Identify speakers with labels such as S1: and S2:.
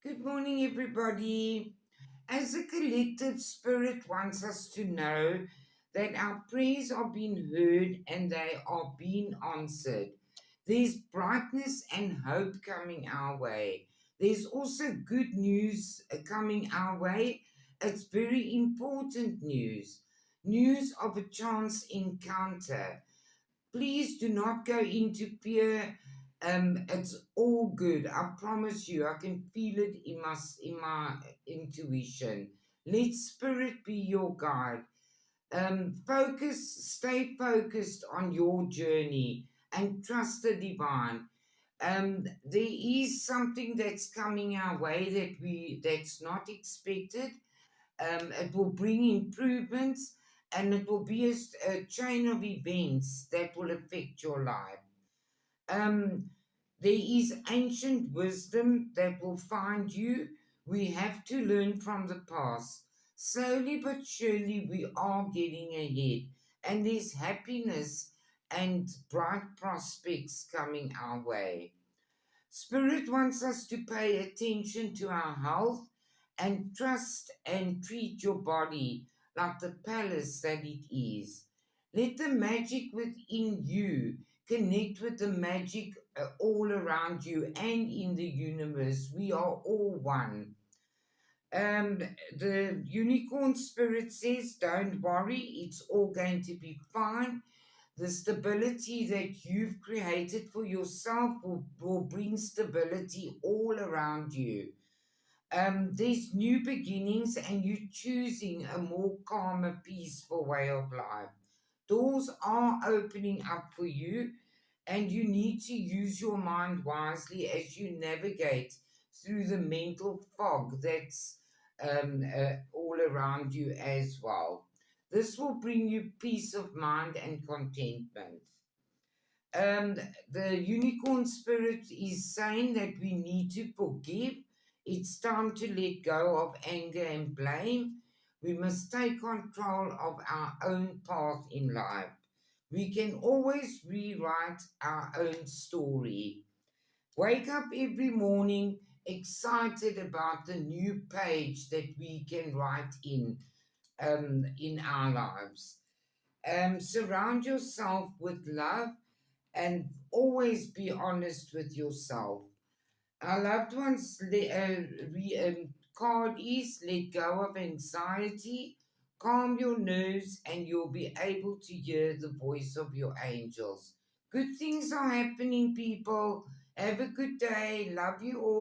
S1: Good morning, everybody. As a collective, Spirit wants us to know that our prayers are being heard and they are being answered. There's brightness and hope coming our way. There's also good news coming our way. It's very important news. News of a chance encounter. Please do not go into fear. It's all good. I promise you. I can feel it in my intuition. Let spirit be your guide. Stay focused on your journey and trust the divine. There is something that's coming our way that's not expected. It will bring improvements and it will be a chain of events that will affect your life. Um, there is ancient wisdom that will find you. We have to learn from the past. Slowly but surely, we are getting ahead, and there's happiness and bright prospects coming our way. Spirit wants us to pay attention to our health and trust and treat your body like the palace that it is. Let the magic within you connect with the magic all around you and in the universe. We are all one. Um, the unicorn spirit says, don't worry, it's all going to be fine. The stability that you've created for yourself will bring stability all around you. There's new beginnings, and you're choosing a more calmer, peaceful way of life. Doors are opening up for you, and you need to use your mind wisely as you navigate through the mental fog that's all around you as well. This will bring you peace of mind and contentment. Um, the unicorn spirit is saying that we need to forgive. It's time to let go of anger and blame. We must take control of our own path in life. We can always rewrite our own story. Wake up every morning excited about the new page that we can write in our lives. Surround yourself with love and always be honest with yourself. Our loved ones card is let go of anxiety, calm your nerves, and you'll be able to hear the voice of your angels. Good things are happening, people. Have a good day. Love you all.